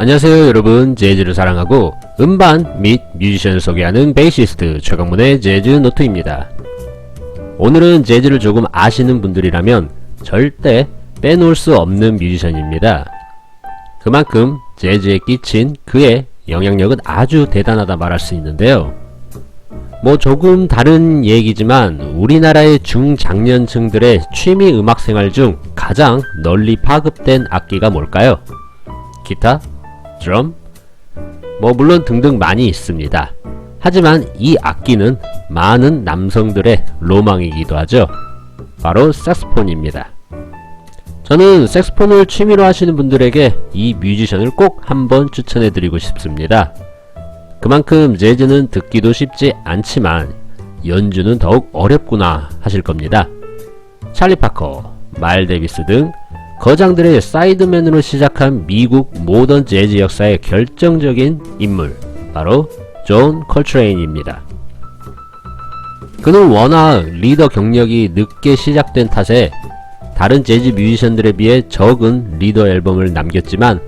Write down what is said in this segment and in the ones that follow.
안녕하세요 여러분, 재즈를 사랑하고 음반 및 뮤지션을 소개하는 베이시스트 최강문의 재즈 노트입니다. 오늘은 재즈를 조금 아시는 분들이라면 절대 빼놓을 수 없는 뮤지션입니다. 그만큼 재즈에 끼친 그의 영향력은 아주 대단하다 말할 수 있는데요. 조금 다른 얘기지만 우리나라의 중장년층들의 취미 음악생활 중 가장 널리 파급된 악기가 뭘까요? 기타? 드럼? 물론 등등 많이 있습니다. 하지만 이 악기는 많은 남성들의 로망이기도 하죠. 바로 색스폰입니다. 저는 색스폰을 취미로 하시는 분들에게 이 뮤지션을 꼭 한번 추천해 드리고 싶습니다. 그만큼 재즈는 듣기도 쉽지 않지만 연주는 더욱 어렵구나 하실 겁니다. 찰리 파커, 마일 데이비스 등 거장들의 사이드맨으로 시작한 미국 모던 재즈 역사의 결정적인 인물, 바로 존 콜트레인입니다. 그는 워낙 리더 경력이 늦게 시작된 탓에 다른 재즈 뮤지션들에 비해 적은 리더 앨범을 남겼지만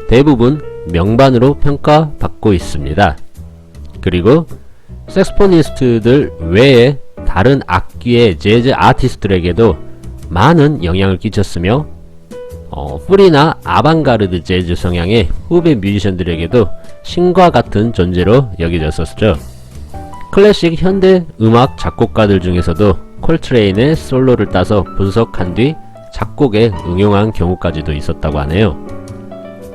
대부분 명반으로 평가받고 있습니다. 그리고 색스포니스트들 외에 다른 악기의 재즈 아티스트들에게도 많은 영향을 끼쳤으며 프리나 아방가르드 재즈 성향의 후배 뮤지션들에게도 신과 같은 존재로 여겨졌었죠. 클래식 현대 음악 작곡가들 중에서도 콜트레인의 솔로를 따서 분석한 뒤 작곡에 응용한 경우까지도 있었다고 하네요.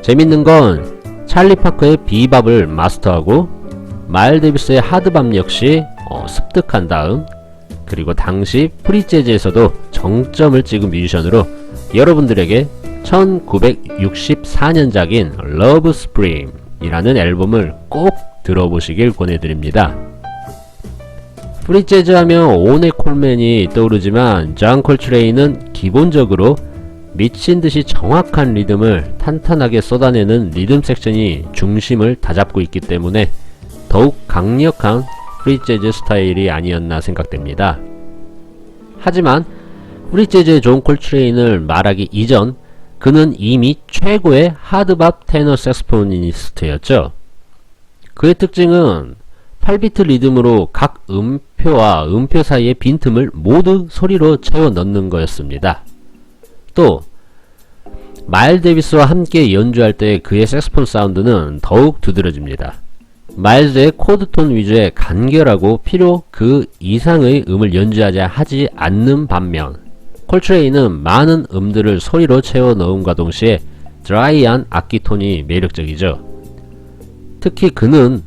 재밌는 건 찰리 파커의 비밥을 마스터하고 마일 데이비스의 하드밥 역시 습득한 다음, 그리고 당시 프리재즈에서도 정점을 찍은 뮤지션으로 여러분들에게 1964년작인 러브 스프링 이라는 앨범을 꼭 들어보시길 권해드립니다. 프리재즈 하면 오네 콜맨이 떠오르지만 존 콜트레인은 기본적으로 미친듯이 정확한 리듬을 탄탄하게 쏟아내는 리듬 섹션이 중심을 다잡고 있기 때문에 더욱 강력한 프리재즈 스타일이 아니었나 생각됩니다. 하지만 프리재즈의 존 콜트레인을 말하기 이전 그는 이미 최고의 하드밥 테너 색스포니스트였죠. 그의 특징은 8비트 리듬으로 각 음표와 음표 사이의 빈틈을 모두 소리로 채워 넣는 거였습니다. 또 마일 데이비스와 함께 연주할 때 그의 색스폰 사운드는 더욱 두드러집니다. 마일즈의 코드톤 위주의 간결하고 필요 그 이상의 음을 연주하지 않는 반면 콜트레인은 많은 음들을 소리로 채워 넣음과 동시에 드라이한 악기톤이 매력적이죠. 특히 그는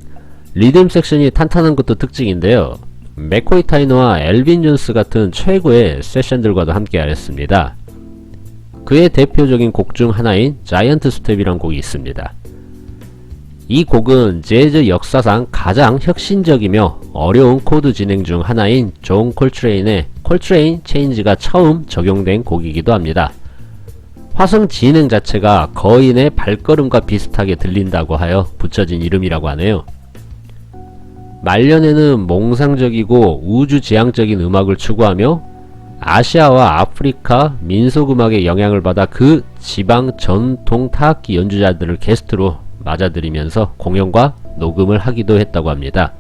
리듬 섹션이 탄탄한 것도 특징인데요. 맥코이 타이너와 엘빈 존스 같은 최고의 세션들과도 함께 하였습니다. 그의 대표적인 곡 중 하나인 자이언트 스텝이란 곡이 있습니다. 이 곡은 재즈 역사상 가장 혁신적이며 어려운 코드 진행 중 하나인 존 콜트레인의 콜트레인 체인지가 처음 적용된 곡이기도 합니다. 화성 진행 자체가 거인의 발걸음과 비슷하게 들린다고 하여 붙여진 이름이라고 하네요. 말년에는 몽상적이고 우주지향적인 음악을 추구하며 아시아와 아프리카 민속음악의 영향을 받아 그 지방 전통 타악기 연주자들을 게스트로 맞아들이면서 공연과 녹음을 하기도 했다고 합니다.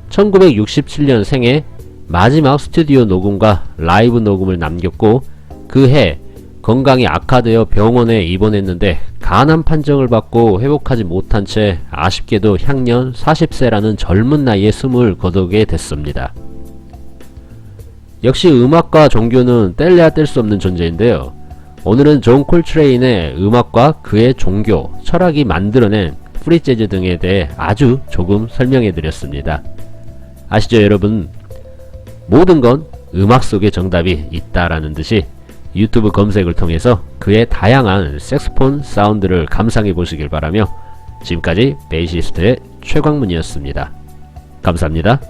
1967년 생에 마지막 스튜디오 녹음과 라이브 녹음을 남겼고 그해 건강이 악화되어 병원에 입원했는데 간암 판정을 받고 회복하지 못한 채 아쉽게도 향년 40세라는 젊은 나이에 숨을 거두게 됐습니다. 역시 음악과 종교는 뗄래야 뗄 수 없는 존재인데요. 오늘은 존 콜트레인의 음악과 그의 종교, 철학이 만들어낸 프리재즈 등에 대해 아주 조금 설명해 드렸습니다. 아시죠 여러분? 모든 건 음악 속에 정답이 있다라는 듯이 유튜브 검색을 통해서 그의 다양한 색스폰 사운드를 감상해 보시길 바라며 지금까지 베이시스트의 최광문이었습니다. 감사합니다.